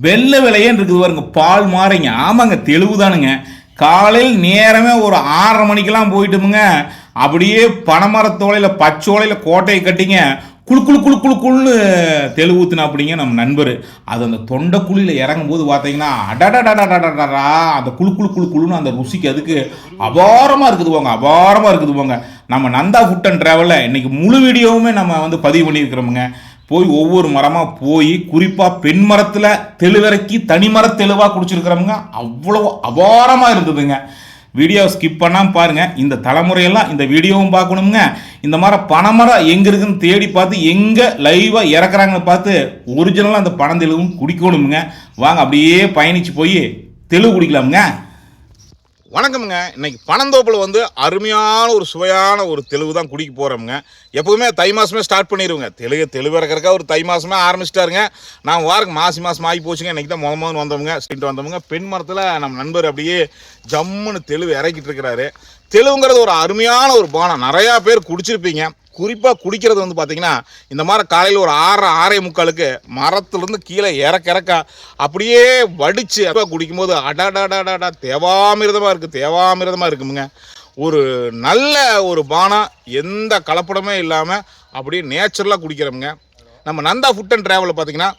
வெள்ளை விலையேன்னு இருக்குது பாருங்க, பால் மாறிங்க. ஆமாங்க, தெளிவுதானுங்க. காலையில் நேரமே ஒரு 6:30 மணிக்கெல்லாம் போயிட்டுமுங்க, அப்படியே பனைமரத்தோலையில் பச்சோலையில் கோட்டையை கட்டிங்க குழு குழு குழு குழு குழுன்னு தெளிவு ஊத்துனா அப்படிங்க நம்ம நண்பர். அது அந்த தொண்டை குழியில் இறங்கும் போது பார்த்தீங்கன்னா அடடடடடடடா, அந்த குழு குழு குழு குழுன்னு அந்த ருசிக்கு அதுக்கு அபாரமாக இருக்குது போங்க, அபாரமாக இருக்குது போங்க. நம்ம நந்தா ஃபுட் அண்ட் ட்ராவலில் இன்னைக்கு முழு வீடியோவுமே நம்ம பதிவு பண்ணியிருக்கிறோமுங்க. போய் ஒவ்வொரு மரமாக போய் குறிப்பாக பெண் மரத்தில் தெளிவிறக்கி தனி மர தெளிவாக குடிச்சிருக்கிறவங்க அவ்வளோ அபாரமாக இருந்ததுங்க. வீடியோ ஸ்கிப் பண்ணாமல் பாருங்கள். இந்த தலைமுறையெல்லாம் இந்த வீடியோவும் பார்க்கணுங்க. இந்த மாதிரி பனைமரம் எங்கே இருக்குன்னு தேடி பார்த்து எங்கே லைவாக இறக்குறாங்கன்னு பார்த்து ஒரிஜினலாக அந்த பனந்தெளிவும் குடிக்கணுமுங்க. வாங்க அப்படியே பயணித்து போய் தெளிவு குடிக்கலாமுங்க. வணக்கமுங்க. இன்னைக்கு பனந்தோப்பில் அருமையான ஒரு சுவையான ஒரு தெளிவு தான் குடிக்க போகிறோமுங்க. எப்போவுமே தை மாதமே ஸ்டார்ட் பண்ணிடுவோங்க. தெளிவு இறக்கிறக்கா ஒரு தை மாதமே ஆரம்பிச்சிட்டாருங்க. நான் வாரங்க மாதம் ஆகி போச்சுங்க. இன்றைக்கி தான் முதல் வந்தவங்க ஸ்ட்ரீட் வந்தவங்க. பெண் மரத்தில் நம்ம நண்பர் அப்படியே ஜம்முன்னு தெளிவு இறக்கிட்டு இருக்கிறாரு. தெளிவுங்கிறது ஒரு அருமையான ஒரு பானம். நிறையா பேர் குடிச்சிருப்பீங்க. குறிப்பாக குடிக்கிறது பார்த்தீங்கன்னா இந்த மாதிரி காலையில் ஒரு 6:45 மரத்துலேருந்து கீழே இறக்க அப்படியே வடித்து குடிக்கும்போது அடாடாடாடா தேவாமிரதமாக இருக்குமுங்க. ஒரு நல்ல ஒரு பானம், எந்த கலப்படமே இல்லாமல் அப்படியே நேச்சுரலாக குடிக்கிறோமுங்க. நம்ம நந்தா ஃபுட் அண்ட் ட்ராவலில் பார்த்தீங்கன்னா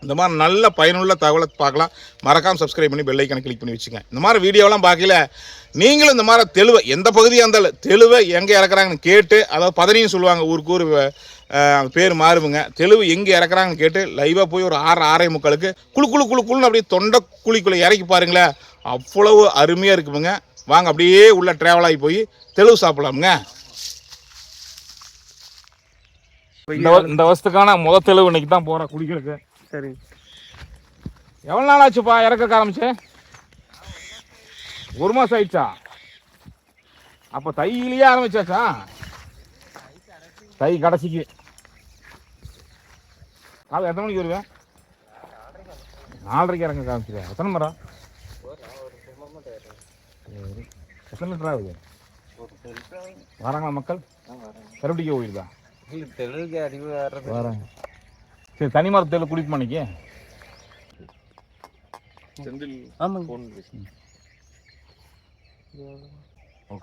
இந்த மாதிரி நல்ல பயனுள்ள தகவலை பார்க்கலாம். மறக்காமல் சப்ஸ்கிரைப் பண்ணி பெல் ஐக்கானை கிளிக் பண்ணி வச்சுங்க. இந்த மாதிரி வீடியோலாம் பார்க்கல நீங்களும் இந்த மாதிரி தெளிவை எந்த பகுதியாக இருந்தாலும் தெளிவை எங்கே இறக்குறாங்கன்னு கேட்டு, அதாவது பதனியும் சொல்லுவாங்க, ஊருக்கு ஒரு பேர் மாறுவுங்க. தெளிவு எங்கே இறக்குறாங்கன்னு கேட்டு லைவாக போய் ஒரு 6:45 குழு குழு குழு குழுன்னு அப்படியே தொண்டை குழிக்குள்ளே இறக்கி பாருங்களேன். அவ்வளவு அருமையாக இருக்குமுங்க. வாங்க அப்படியே உள்ள ட்ராவல் ஆகி போய் தெளிவு சாப்பிடலாமுங்க. இந்த வருஷத்துக்கான முதல் தெளிவு இன்னைக்கு தான் போகிறேன் குடிக்கிறதுக்கு. சரி, எவ்வளோ நாள் ஆச்சுப்பா இறக்க ஆரம்பிச்சு? 1 மாதம் ஆயிடுச்சா? அப்போ தையிலேயே ஆரம்பிச்சாச்சா? தை கடைசிக்கு காலை எத்தனை மணிக்கு வருவேன்? 4:30 இறங்க ஆரம்பிச்சிருவேன். எத்தனை மரம்? சரி, எத்தனை லிட்டர் ஆகுது? வராங்களா மக்கள்? கருப்படிக்க போயிருதா? வராங்க. சரி, தனி மரத்தில் குடிப்போம் அன்னைக்கு.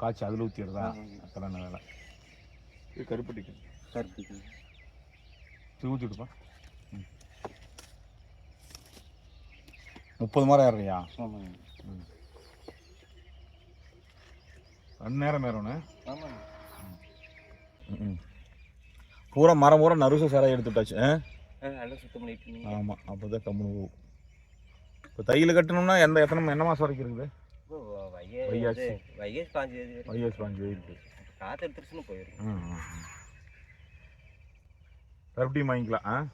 காய்ச்சி அதில் ஊற்றிடுறதா? அத்தனை வேலை. கருப்பட்டிக்கு ஊற்றிடுப்பா. 30 மரம் ஏறியா? 2 நேரம் ஏறணும். பூரா மரம் பூரா நறுச சேரை எடுத்துட்டாச்சு. ஆமாம், அப்போ தான் கம்முனு போகும். இப்போ தையில் கட்டணும்னா என்ன மாதம் வரைக்கும் இருக்குது? வைகாசி 5 இருக்குது. கருப்பட்டியும் வாங்கிக்கலாம்.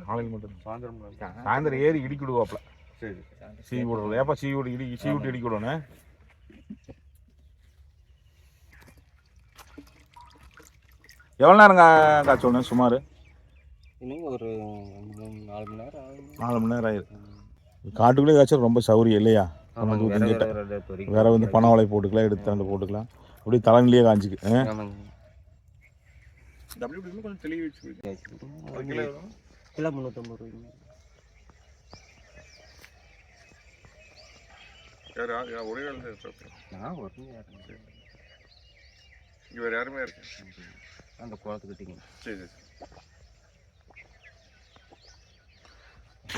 காலையில் மட்டும் சாயந்தரம் ஏறி இடிக்கிடுவாப்ல. சரி, சீ விடுறது. ஏப்பா சீ விட்டு இடிக்கிடணும். எவ்வளோ நேரம் காய்ச்சோன்னு? சுமார் இன்னும் ஒரு 4 மணி நேரம் ஆயிருக்கு. காட்டுக்குள்ளே காய்ச்சல் ரொம்ப சௌரியம் இல்லையா? வேற பனை வலை போட்டுக்கலாம், எடுத்து போட்டுக்கலாம். அப்படியே தலைநிலையே காய்ச்சிக்கு. கொஞ்சம் தெளிவு கிலோ 350 ரூபாய். யாருமே இருக்கு அந்த குளத்துக்கிட்டீங்க. சரி,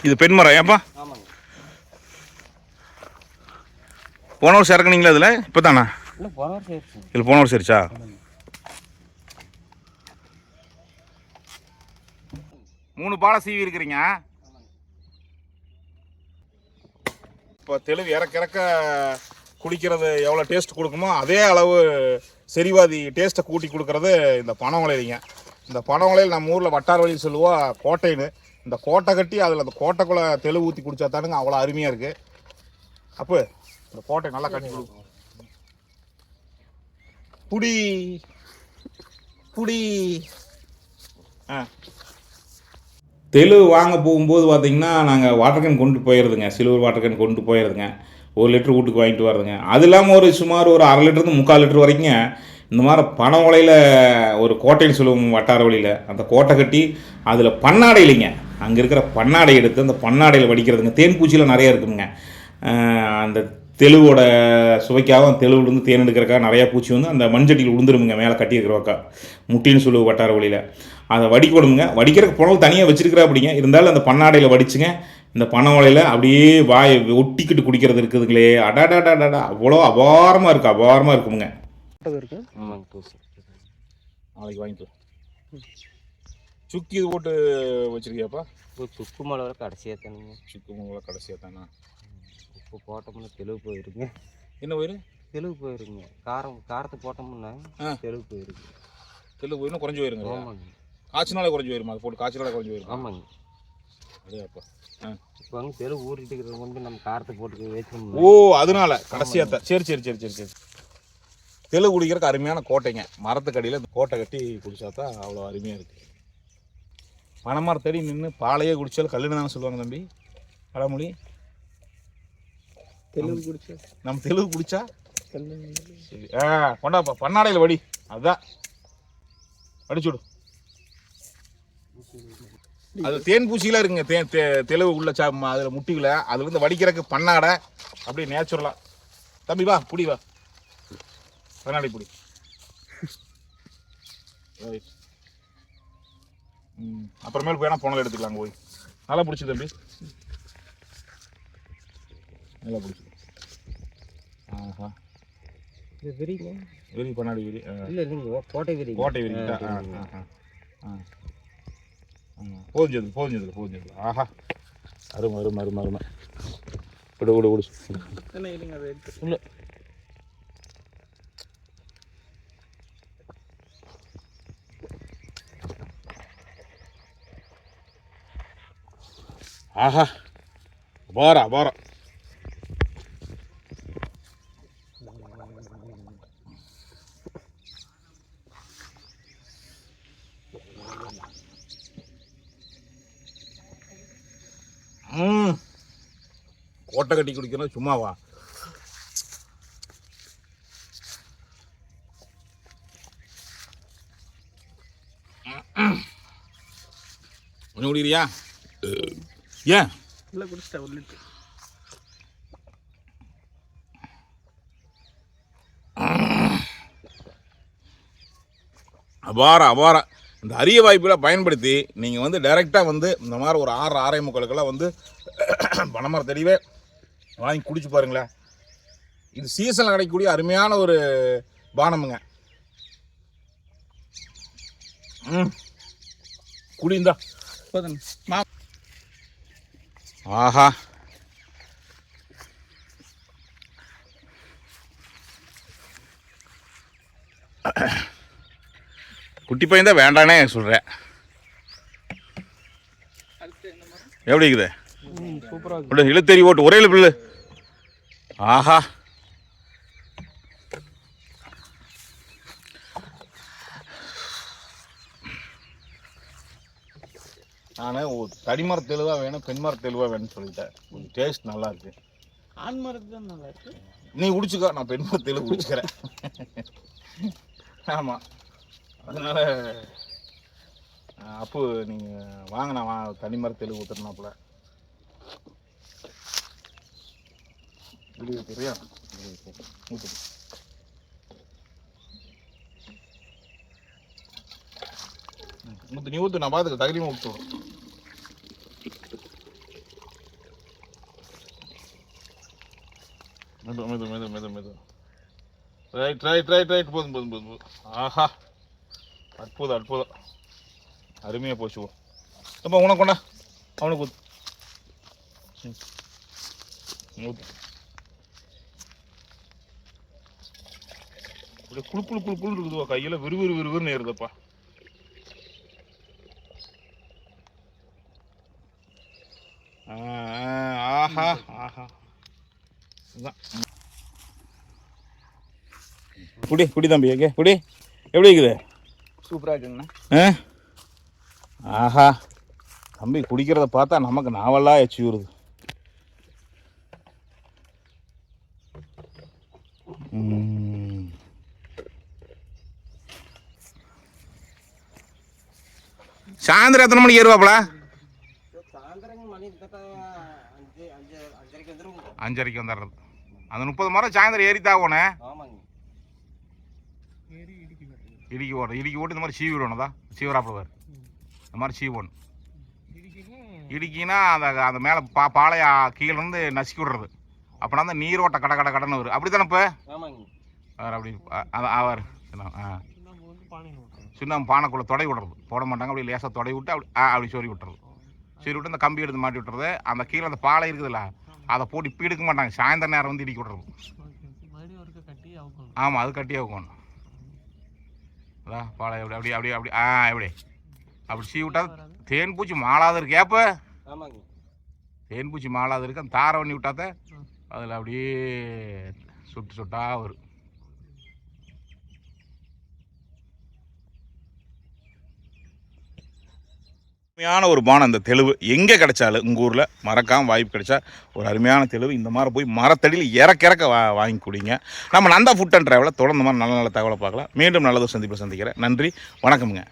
இது பெண் மரம். ஏப்பா ஆமாங்க. போன வருஷம் இறக்குனீங்களா? இதில் இப்போ தானா? இல்லை, போன வருஷம் ஆயிடுச்சு. இல்லை, போன வருஷம் சரிச்சா? 3 பாலை சீவி இருக்கிறீங்க. இப்போ தெளிவு இறக்க குடிக்கிறது எவ்வளோ டேஸ்ட் கொடுக்குமோ அதே அளவு செரிவாதி டேஸ்ட்டை கூட்டி கொடுக்கறது இந்த பனை வலையிலிங்க. இந்த பனை வலையில் நம்ம ஊரில் வட்டார வழியில் சொல்லுவோம் கோட்டைன்னு. இந்த கோட்டை கட்டி அதில் அந்த கோட்டைக்குள்ளே தெளிவு ஊற்றி குடித்தா தானுங்க அவ்வளோ அருமையாக இருக்குது. அப்போ இந்த கோட்டை நல்லா கட்டி கொடுக்கும். புடி புடி தெளிவு வாங்க போகும்போது பார்த்திங்கன்னா நாங்கள் வாட்டர் கேன் கொண்டு போயிடுறதுங்க. சில்வர் வாட்டர் கேன் கொண்டு போயிடுறதுங்க. 1 லிட்டர் வீட்டுக்கு வாங்கிட்டு வரதுங்க. அது இல்லாமல் சுமார் ஒரு 1/2 லிட்டருந்து 3/4 லிட்டர் வரைக்கும் இந்த மாதிரி பனை ஓலையில் ஒரு கோட்டைன்னு சொல்லுவோம் வட்டார வழியில், அந்த கோட்டை கட்டி அதில் பண்ணாடை இல்லைங்க, அங்கே இருக்கிற பண்ணாடை எடுத்து அந்த பண்ணாடையில் வடிக்கிறதுங்க. தேன் பூச்சியில் நிறைய இருக்குங்க. அந்த தெளுவோட சுவைக்காக தெளுவுலேருந்து தேன் எடுக்கிறக்காக நிறையா பூச்சி வந்து அந்த மண்சட்டியில் உளுந்துருமுங்க மேலே கட்டியிருக்கிறவாக்கா, முட்டின்னு சொல்லுவோம் வட்டார வழியில். அதை வடிக்கணுங்க. வடிக்கிறதுக்கு புனல் தனியாக வச்சிருக்கிறா அப்படிங்க, இருந்தாலும் அந்த பண்ணாடையில் வடிச்சுங்க இந்த பனை ஓலையில் அப்படியே வாய் ஒட்டிக்கிட்டு குடிக்கிறது இருக்குதுங்களே, அடாடாடாடா அவ்வளோ அபாரமாக இருக்குது, அபாரமாக இருக்குமுங்க. இருக்கு ஆமாங்க பூசி நாளைக்கு வாங்கிக்கலாம். சுக்கி இது போட்டு வச்சுருக்கியாப்பா? இப்போ சுக்கு மிளகா கடைசியாக தானுங்க. சுக்கு மிளகா கடைசியாக தானே? உப்பு போட்டோம்னா தெளிவு போயிருங்க. என்ன போயிரு? தெளிவு போயிருங்க. காரத்தை போட்டோம்னா தெளிவு போயிருக்கு. தெளிவு போயிடும், குறைஞ்சி போயிருங்க. ஆமாங்க. காய்ச்சினாலே குறைஞ்சி போயிருமா? அது போட்டு காய்ச்சினாலே குறைஞ்சி போயிடும். ஆமாங்க. அதேப்பா. இப்போ வந்து தெளிவு ஊறிட்டு இருக்கிறது வந்து நம்ம காரத்தை போட்டு வச்சோம். ஓ, அதனால கடைசியாக தான். சரி சரி சரி சரி சரி. தெளிவு குடிக்கிறதுக்கு அருமையான கோட்டைங்க. மரத்துக்கடியில் இந்த கோட்டை கட்டி குடிச்சா தான் அவ்வளோ அருமையாக இருக்குது. பனைமரத்தடி நின்று பாலையே குடிச்சாலும் கல்லுன்னு தானே சொல்லுவாங்க தம்பி, பழமொழி. தெளிவு குடிச்சா நம்ம தெளிவு குடிச்சா சரி. கொண்டாப்பா பண்ணாடையில் வடி, அதுதான் வடிச்சுடு. அது தேன் பூச்சிலாம் இருக்குங்க, தெளிவு உள்ள அதில் முட்டிவில் அது வந்து வடிக்கிறதுக்கு பண்ணாடை அப்படியே நேச்சுரலாக. தம்பி வா, புடி வா, பண்ணாடை புடி. அப்புறமேல் போய் புனல் எடுத்துக்கலாம் போய். நல்லா பிடிச்சி தம்பி, நல்லா பிடிச்சி. ஆஹா, இது விரிங்க. விரி பண்ணாடி விரி. இல்லை இல்லைங்க, கோட்டை விரி. கோட்டை விரிக்கிட்டா. போஞ்சது போஞ்சது போஞ்சது. ஆஹா, அருமை அருமை அருமை அருமை. விடு விடு விடு. என்ன இல்லைங்க, அது எடுத்து இல்லை. ஆஹா, அபாரம் அபாரம். கோட்டை கட்டி குடிக்கணும் சும்மாவா? கொஞ்சம் குடிக்கிறியா? ஏன் இல்லை குடிச்சிட்டா ஒரு லிட்டர். அபாரம் அபாரம். இந்த அரிய வாய்ப்புகளை பயன்படுத்தி நீங்கள் வந்து டைரெக்டாக வந்து இந்த மாதிரி ஒரு 6-6:45 வந்து பனைமரத்தடிவே வாங்கி குடிச்சு பாருங்களேன். இது சீசனில் கிடைக்கக்கூடிய அருமையான ஒரு பானமுங்க. குடிந்தா ஆஹா, குட்டி பையன் தான் வேண்டானே சொல்கிறேன். எப்படி இருக்குது? சூப்பராக இழுத்தறி ஓட்டு ஒரே பில்லு. ஆஹா, நான் தடிமர தெளிவாக வேணும், பெண்மர தெளிவாக வேணும்னு சொல்லிட்டேன். கொஞ்சம் டேஸ்ட் நல்லா இருக்கு. ஆண் மரத்து தான் நல்லா இருக்கு. நீ குடிச்சுக்கோ, நான் பெண்மர தெளிவு குடிச்சுக்கிறேன். ஆமாம், அதனால அப்போ நீங்கள் வாங்க, நான் தனிமர தெளிவு ஊற்றுறனாப்புல வீடியோ தெரியா ஊற்று. நீ ஊற்று, நான் பார்த்துக்க தகுதியுமா ஊற்று. மெது மெது மெது மெது மெது. Right right right right. போதும் போதும் போதும் போதும். ஆஹா, அற்புதம் அற்புதம், அருமையாக போச்சு. அப்போ உனக்கு கொண்டா, அவனுக்கு ஊத்து. இப்படி குழு குழு குழு குழு இருக்குதுவா, கையில் விறுவிறு விறுவிறுன்னு ஏறுதப்பா. ஆஹா ஆஹா, இதுதான் குடி குடி தம்பி. எங்கே குடி, எப்படி இருக்குது? சூப்பராக இருக்குங்கண்ணா. ஆஹா, தம்பி குடிக்கிறத பார்த்தா நமக்கு நாவெல்லாம் எச்சி வருது. சாயந்தரம் எத்தனை மணிக்கு ஏறுவாப்புல? சாயந்தரம் மணி கிட்ட 5:30 வந்துடும். 5:30 வந்துடுறது. அந்த 30 மரம் சாயந்தரம் ஏறித்தாகணே. ஆமாங்க. இடிக்கி ஓட்டு இந்த மாதிரி சீவி விடணும் தான். சீவராப்புல இந்த மாதிரி சீவணும். இடிக்கினா அந்த மேலே பாளையா கீழேருந்து நசுக்கி விடுறது. அப்படின்னா அந்த நீரோட்ட கடன்னு வரும். அப்படி தானே இப்போ? ஆமாங்க. அவர் அப்படி அவர் சுண்ணாம்பு பானைக்குள்ளே தொடை விடுறது. போட மாட்டாங்க, அப்படி லேசாக தொடை விட்டு அப்படி சொறி விட்டுறது. சொறி விட்டு அந்த கம்பி எடுத்து மாட்டி விட்டுறது. அந்த கீழே அந்த பாலை இருக்குதுல்ல, அதை போட்டு இப்போ எடுக்க மாட்டாங்க. சாயந்தரம் நேரம் வந்து இடிக்கி விடுறது. ஆமாம், அது கட்டி வைக்கணும். அதான் பாலை எப்படி அப்படி அப்படி அப்படி எப்படி அப்படி சீ விட்டா தேன் பூச்சி மாளாத இருக்கு. ஏப்ப ஆமாங்க. தேன் பூச்சி மாளாத இருக்கு. அந்த தாரை பண்ணி விட்டாத அதில் அப்படியே சுட்டா வரும். அருமையான ஒரு பானம் இந்த தெளிவு. எங்கே கிடைச்சாலும் உங்கள் ஊரில் மறக்காமல் வாய்ப்பு கிடைச்சா ஒரு அருமையான தெளிவு இந்த மாதிரி போய் மரத்தடியில் இறக்க வாங்கி குடிங்க. நம்ம நந்தா ஃபுட் அண்ட் ட்ராவலில் தொடர்ந்து மாதிரி நல்ல தகவலை பார்க்கலாம். மீண்டும் நல்லது சந்திக்கிறேன். நன்றி, வணக்கமுங்க.